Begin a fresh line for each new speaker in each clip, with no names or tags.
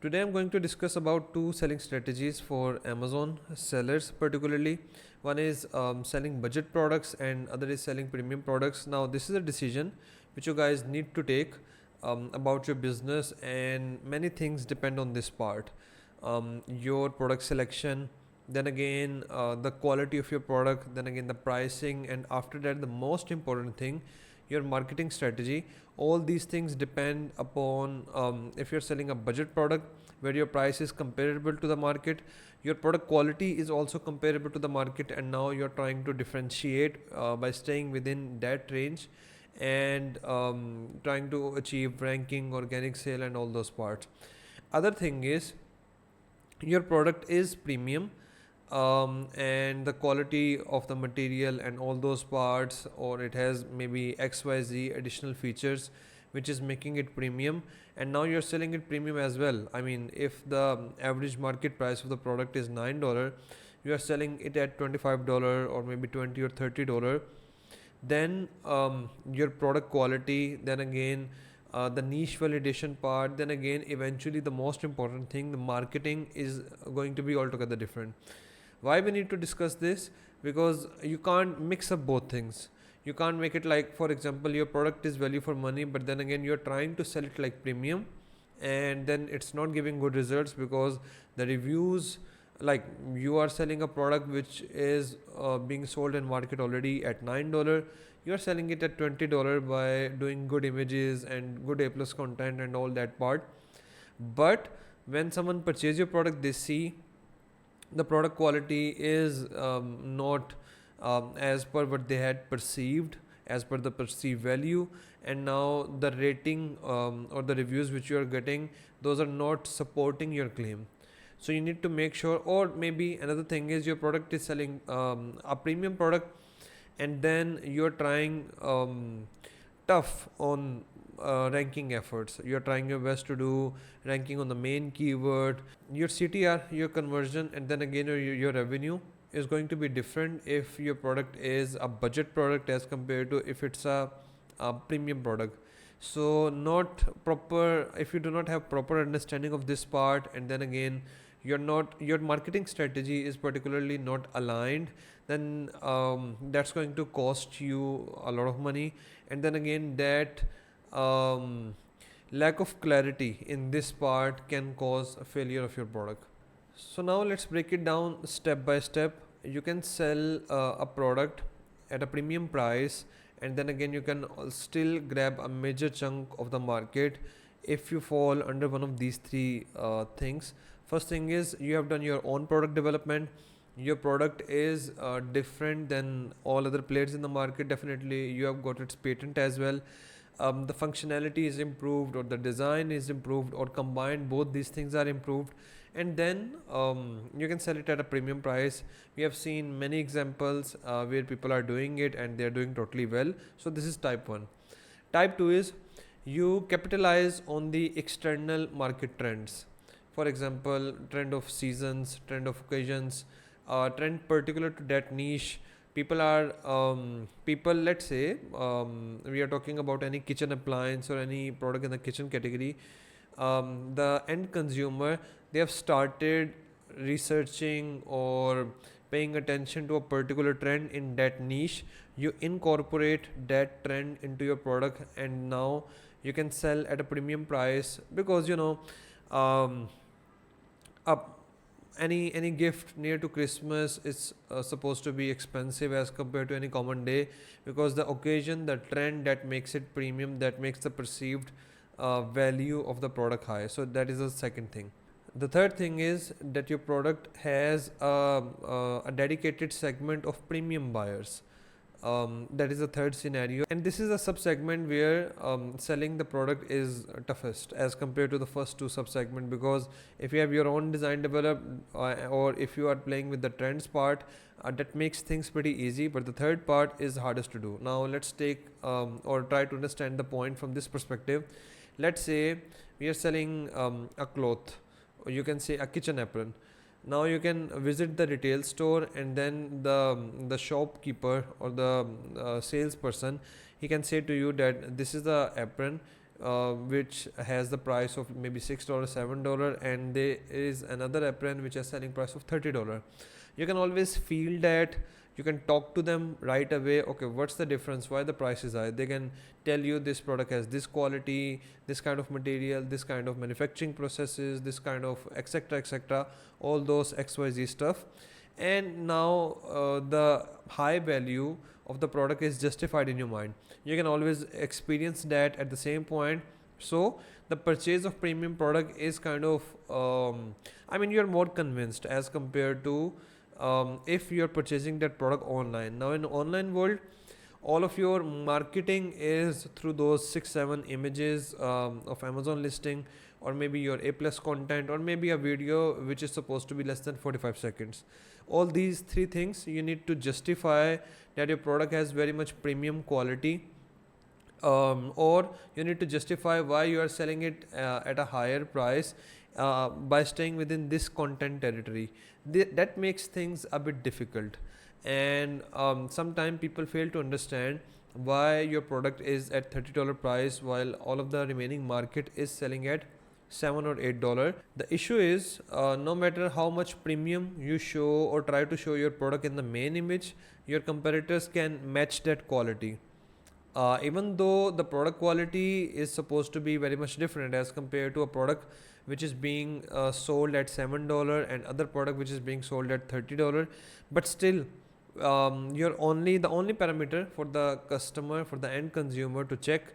Today I'm going to discuss about two selling strategies for Amazon sellers particularly. One is selling budget products and other is selling premium products. Now this is a decision which you guys need to take about your business, and many things depend on this part. Your product selection, then again the quality of your product, then again the pricing, and after that the most important thing, your marketing strategy. All these things depend upon if you're selling a budget product where your price is comparable to the market, your product quality is also comparable to the market, and now you're trying to differentiate by staying within that range and trying to achieve ranking, organic sale, and all those parts. Other thing is your product is premium, and the quality of the material and all those parts, or it has maybe XYZ additional features which is making it premium, and now you're selling it premium as well. I mean, if the average market price of the product is $9, you are selling it at $25 or maybe $20 or $30. Then your product quality, then again the niche validation part, then again eventually the most important thing, the marketing, is going to be altogether different. Why we need to discuss this? Because you can't mix up both things. You can't make it like, for example, your product is value for money, but then again you're trying to sell it like premium, and then it's not giving good results because the reviews, like, you are selling a product which is being sold in market already at $9, you are selling it at $20 by doing good images and good A plus content and all that part. But when someone purchases your product, they see the product quality is not as per what they had perceived, as per the perceived value, and now the rating or the reviews which you are getting, those are not supporting your claim. So you need to make sure. Or maybe another thing is your product is selling a premium product, and then you're trying tough on ranking efforts. You're trying your best to do ranking on the main keyword. Your CTR, your conversion, and then again your revenue is going to be different if your product is a budget product as compared to if it's a premium product. So not proper, if you do not have proper understanding of this part, and then again your marketing strategy is particularly not aligned, then that's going to cost you a lot of money. And then again that um, lack of clarity in this part can cause a failure of your product. So now let's break it down step by step. You can sell a product at a premium price, and then again you can still grab a major chunk of the market if you fall under one of these three things. First thing is, you have done your own product development. Your product is different than all other players in the market. Definitely you have got its patent as well. The functionality is improved, or the design is improved, or combined both these things are improved, and then you can sell it at a premium price. We have seen many examples where people are doing it and they are doing totally well. So this is type 1. Type 2 is, you capitalize on the external market trends. For example, trend of seasons, trend of occasions, trend particular to that niche. People, let's say we are talking about any kitchen appliance or any product in the kitchen category. The end consumer, they have started researching or paying attention to a particular trend in that niche. You incorporate that trend into your product, and now you can sell at a premium price, because um, up any gift near to Christmas is supposed to be expensive as compared to any common day, because the occasion, the trend, that makes it premium, that makes the perceived value of the product high. So that is the second thing. The third thing is that your product has a dedicated segment of premium buyers. That is the third scenario, and this is a subsegment where selling the product is toughest as compared to the first two subsegment, because if you have your own design developed, or if you are playing with the trends part, that makes things pretty easy, but the third part is hardest to do. Now let's take or try to understand the point from this perspective. Let's say we are selling a cloth, or you can say a kitchen apron. Now you can visit the retail store, and then the shopkeeper or the salesperson, he can say to you that this is the apron, which has the price of maybe $6, $7, and there is another apron which has selling price of $30. You can always feel that. You can talk to them right away. Okay, what's the difference? Why the price is high? They can tell you this product has this quality, this kind of material, this kind of manufacturing processes, this kind of etc etc, all those XYZ stuff. And now the high value of the product is justified in your mind. You can always experience that at the same point. So the purchase of premium product is kind of I mean, you're more convinced as compared to if you're purchasing that product online. Now in online world, all of your marketing is through those 6-7 images of Amazon listing, or maybe your A plus content, or maybe a video which is supposed to be less than 45 seconds. All these three things you need to justify that your product has very much premium quality, or you need to justify why you are selling it at a higher price by staying within this content territory. That makes things a bit difficult, and sometimes people fail to understand why your product is at $30 price while all of the remaining market is selling at $7 or $8. The issue is no matter how much premium you show or try to show your product in the main image, your competitors can match that quality. Even though the product quality is supposed to be very much different as compared to a product which is being sold at $7 and other product which is being sold at $30, but still the only parameter for the customer, for the end consumer to check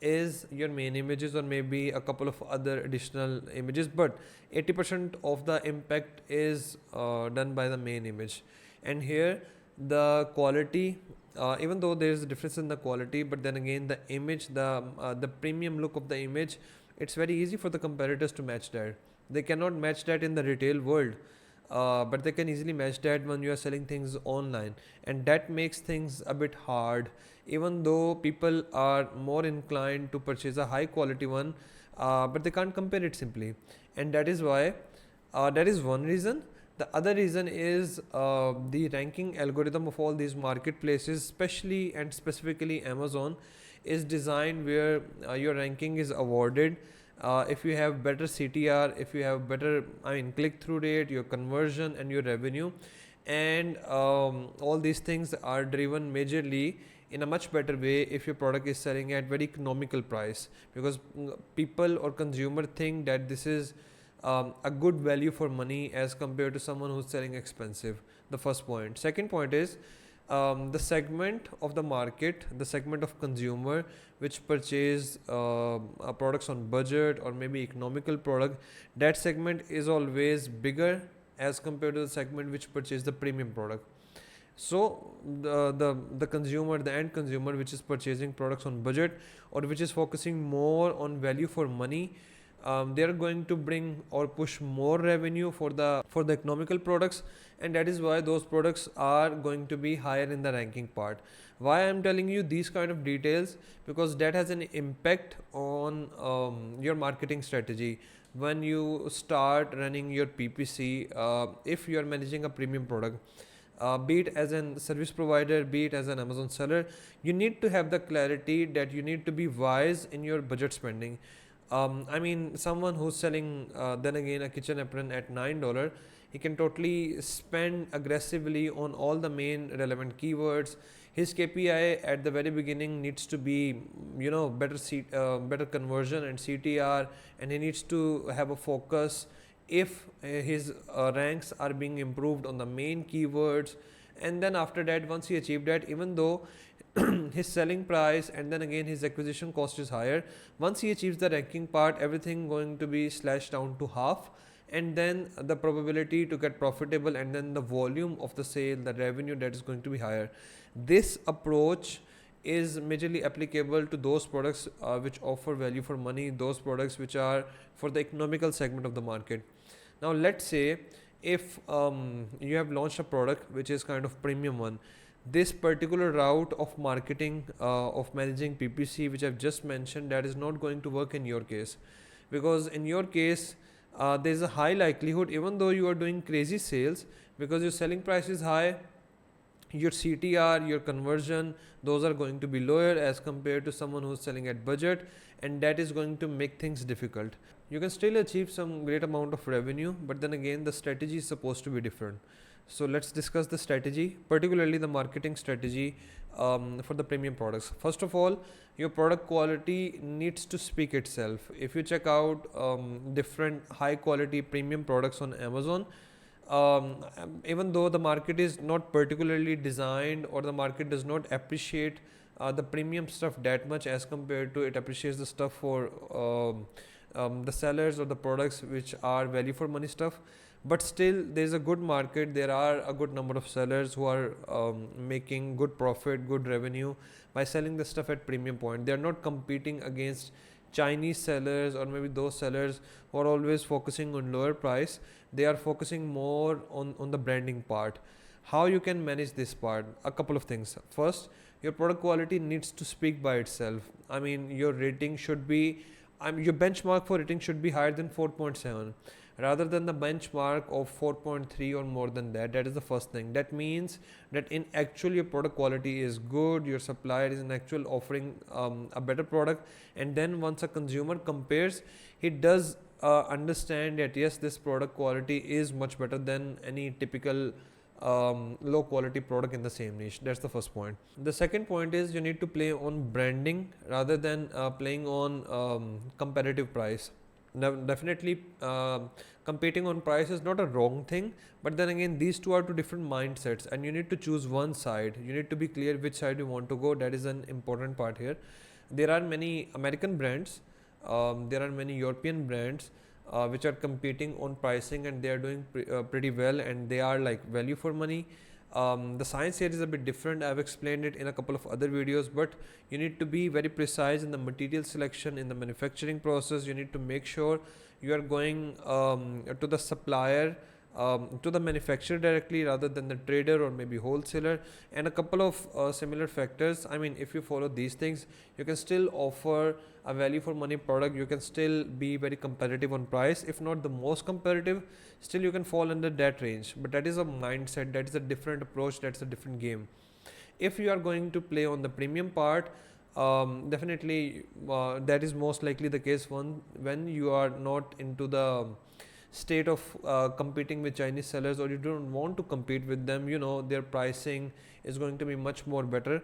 is your main images or maybe a couple of other additional images, but 80% of the impact is done by the main image. And here the quality, even though there is a difference in the quality, but then again the image, the premium look of the image, it's very easy for the competitors to match that. They cannot match that in the retail world, but they can easily match that when you are selling things online, and that makes things a bit hard. Even though people are more inclined to purchase a high quality one, but they can't compare it simply, and that is why that is one reason. The other reason is the ranking algorithm of all these marketplaces, especially and specifically Amazon, is designed where your ranking is awarded if you have better CTR, if you have better click-through rate, your conversion and your revenue, and all these things are driven majorly in a much better way if your product is selling at very economical price, because people or consumer think that this is a good value for money as compared to someone who's selling expensive. The first point. Second point is the segment of the market, the segment of consumer which purchase products on budget or maybe economical product, that segment is always bigger as compared to the segment which purchase the premium product. So the consumer, the end consumer which is purchasing products on budget or which is focusing more on value for money, they are going to bring or push more revenue for the economical products, and that is why those products are going to be higher in the ranking part. Why I am telling you these kind of details? Because that has an impact on your marketing strategy. When you start running your PPC, if you are managing a premium product, be it as a service provider, be it as an Amazon seller, you need to have the clarity that you need to be wise in your budget spending. Someone who's selling then again a kitchen apron at $9, he can totally spend aggressively on all the main relevant keywords. His KPI at the very beginning needs to be better conversion and CTR, and he needs to have a focus if his ranks are being improved on the main keywords. And then after that, once he achieved that, even though his selling price and then again his acquisition cost is higher, once he achieves the ranking part, everything going to be slashed down to half, and then the probability to get profitable and then the volume of the sale, the revenue, that is going to be higher. This approach is majorly applicable to those products which offer value for money, those products which are for the economical segment of the market. Now let's say if you have launched a product which is kind of premium one, this particular route of marketing, of managing PPC which I've just mentioned, that is not going to work in your case, because in your case there is a high likelihood, even though you are doing crazy sales because your selling price is high, your CTR, your conversion, those are going to be lower as compared to someone who's selling at budget, and that is going to make things difficult. You can still achieve some great amount of revenue, but then again the strategy is supposed to be different. So let's discuss the strategy, particularly the marketing strategy for the premium products. First of all, your product quality needs to speak itself. If you check out different high quality premium products on Amazon, even though the market is not particularly designed, or the market does not appreciate the premium stuff that much as compared to it appreciates the stuff for the sellers or the products which are value for money stuff, but still there is a good market. There are a good number of sellers who are making good profit, good revenue by selling the stuff at premium point. They are not competing against Chinese sellers or maybe those sellers who are always focusing on lower price. They are focusing more on the branding part. How you can manage this part? A couple of things. First, your product quality needs to speak by itself. I mean, your rating should be, your benchmark for rating should be higher than 4.7 rather than the benchmark of 4.3 or more than that. That is the first thing. That means that in actual your product quality is good, your supplier is in actual offering a better product, and then once a consumer compares, he does understand that yes, this product quality is much better than any typical low quality product in the same niche. That's the first point. The second point is you need to play on branding rather than playing on competitive price. Now, definitely competing on price is not a wrong thing, but then again these two are two different mindsets and you need to choose one side. You need to be clear which side you want to go. That is an important part here. There are many American brands, there are many European brands which are competing on pricing, and they are doing pretty well, and they are like value for money. The science here is a bit different. I've explained it in a couple of other videos, but you need to be very precise in the material selection, in the manufacturing process. You need to make sure you are going to the supplier, to the manufacturer directly rather than the trader or maybe wholesaler, and a couple of similar factors. I mean, if you follow these things, you can still offer a value for money product. You can still be very competitive on price, if not the most competitive, still you can fall under that range. But that is a mindset, that is a different approach, that's a different game. If you are going to play on the premium part, definitely that is most likely the case when you are not into the state of competing with Chinese sellers, or you don't want to compete with them. You know, their pricing is going to be much more better,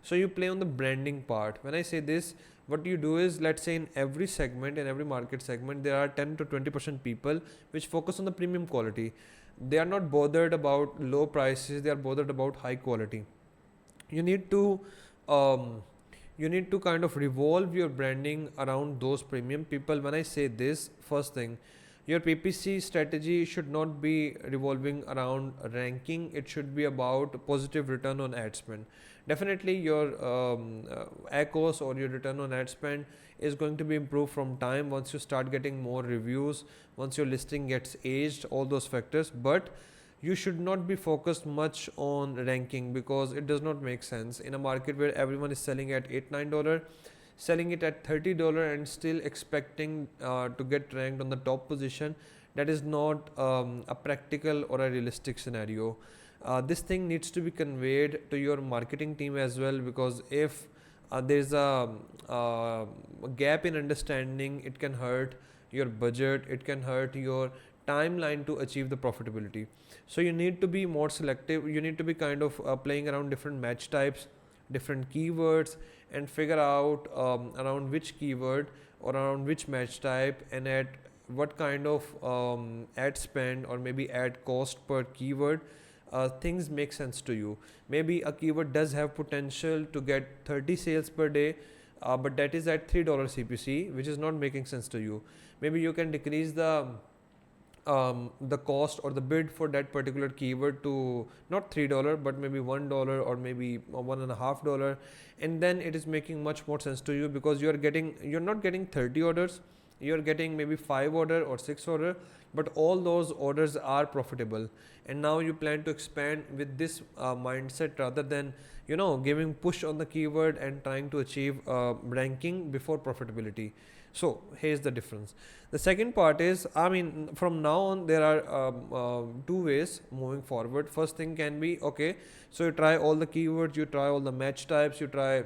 so you play on the branding part. When I say this, what you do is, let's say in every segment, in every market segment, there are 10 to 20% people which focus on the premium quality. They are not bothered about low prices, they are bothered about high quality. You need to um, you need to kind of revolve your branding around those premium people. When I say this, first thing, your PPC strategy should not be revolving around ranking, it should be about positive return on ad spend. Definitely your ACOS or your return on ad spend is going to be improved from time once you start getting more reviews, once your listing gets aged, all those factors. But you should not be focused much on ranking, because it does not make sense in a market where everyone is selling at $8-9, selling it at $30 and still expecting to get ranked on the top position. That is not a practical or a realistic scenario. This thing needs to be conveyed to your marketing team as well, because if there's a gap in understanding, it can hurt your budget, it can hurt your timeline to achieve the profitability. So you need to be more selective. You need to be kind of playing around different match types, different keywords, and figure out around which keyword or around which match type and at what kind of ad spend or maybe ad cost per keyword things make sense to you. Maybe a keyword does have potential to get 30 sales per day, but that is at $3 CPC, which is not making sense to you. Maybe you can decrease the cost or the bid for that particular keyword to not $3 but maybe $1 or maybe $1.50, and then it is making much more sense to you, because you're not getting 30 orders, you're getting maybe 5 order or 6 order, but all those orders are profitable. And now you plan to expand with this mindset, rather than giving push on the keyword and trying to achieve ranking before profitability. So here's the difference. The second part is, I mean, from now on there are two ways moving forward. First thing can be, okay, so you try all the keywords, you try all the match types, you try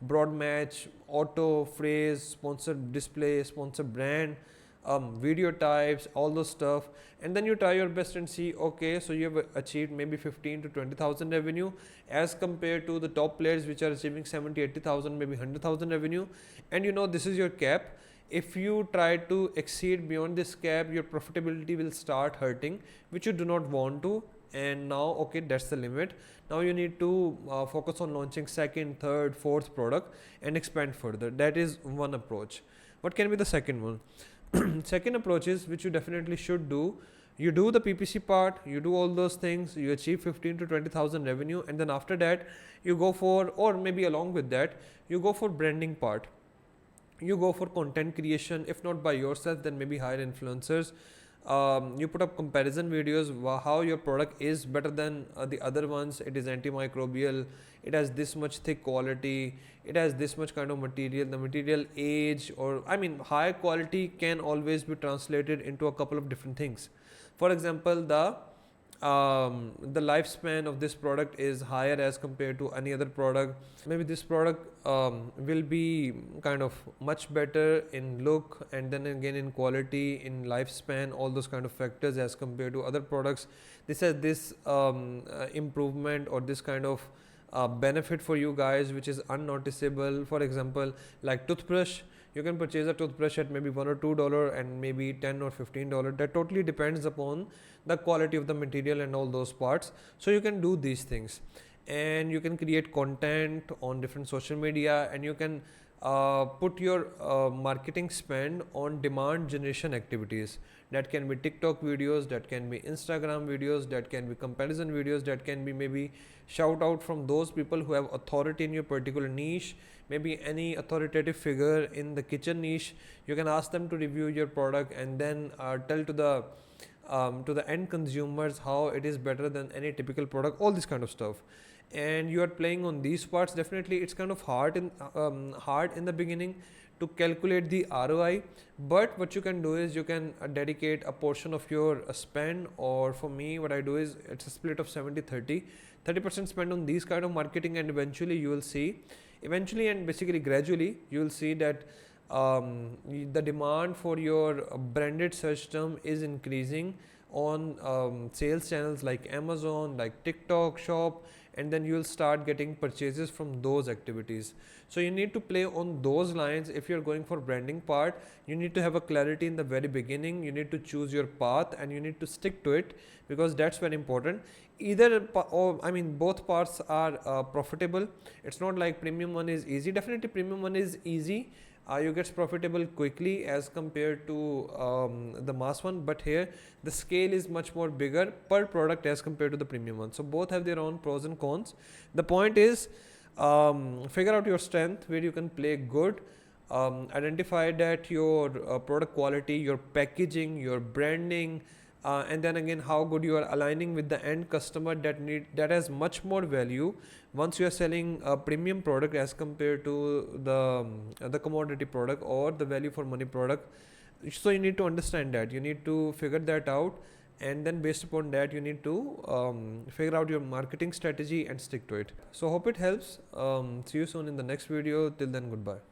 broad match, auto, phrase, sponsored display, sponsored brand, video types, all those stuff, and then you try your best and see, okay, so you have achieved maybe 15 to 20,000 revenue as compared to the top players which are achieving 70, 80,000, maybe 100,000 revenue, and you know this is your cap. If you try to exceed beyond this cap, your profitability will start hurting, which you do not want to. And now, okay, that's the limit. Now you need to focus on launching second, third, fourth product and expand further. That is one approach. What can be the second one? Second approach is, which you definitely should do, you do the PPC part, you do all those things, you achieve 15 to 20,000 revenue, and then after that you go for, or maybe along with that, you go for branding part. You go for content creation, if not by yourself, then maybe hire influencers. You put up comparison videos, how your product is better than the other ones. It is antimicrobial, it has this much thick quality, it has this much kind of material, the material age, or I mean high quality can always be translated into a couple of different things. For example, the lifespan of this product is higher as compared to any other product. Maybe this product will be kind of much better in look, and then again in quality, in lifespan, all those kind of factors as compared to other products. This has this improvement or this kind of benefit for you guys which is unnoticeable. For example, like toothbrush, you can purchase a toothbrush at maybe $1 or $2 and maybe $10 or $15. That totally depends upon the quality of the material and all those parts. So you can do these things, and you can create content on different social media, and you can put your marketing spend on demand generation activities. That can be TikTok videos, that can be Instagram videos, that can be comparison videos, that can be maybe shout out from those people who have authority in your particular niche, maybe any authoritative figure in the kitchen niche. You can ask them to review your product and then tell to the end consumers how it is better than any typical product, all this kind of stuff. And you are playing on these parts. Definitely it's kind of hard in the beginning to calculate the ROI, but what you can do is you can dedicate a portion of your spend, or for me what I do is it's a split of 70-30. 30% spend on these kind of marketing, and eventually you will see, eventually and basically gradually you will see that the demand for your branded search term is increasing on sales channels like Amazon, like TikTok shop, and then you will start getting purchases from those activities. So you need to play on those lines. If you're going for branding part, you need to have a clarity in the very beginning. You need to choose your path and you need to stick to it, because that's very important. Either I mean both parts are profitable. It's not like premium one is easy. Definitely premium one is easy. You get profitable quickly as compared to the mass one, but here the scale is much more bigger per product as compared to the premium one. So both have their own pros and cons. The point is, figure out your strength where you can play good. Identify that your product quality, your packaging, your branding, and then again how good you are aligning with the end customer that has much more value once you are selling a premium product as compared to the commodity product or the value for money product. So you need to understand that, you need to figure that out, and then based upon that you need to figure out your marketing strategy and stick to it. So hope it helps. See you soon in the next video. Till then, goodbye.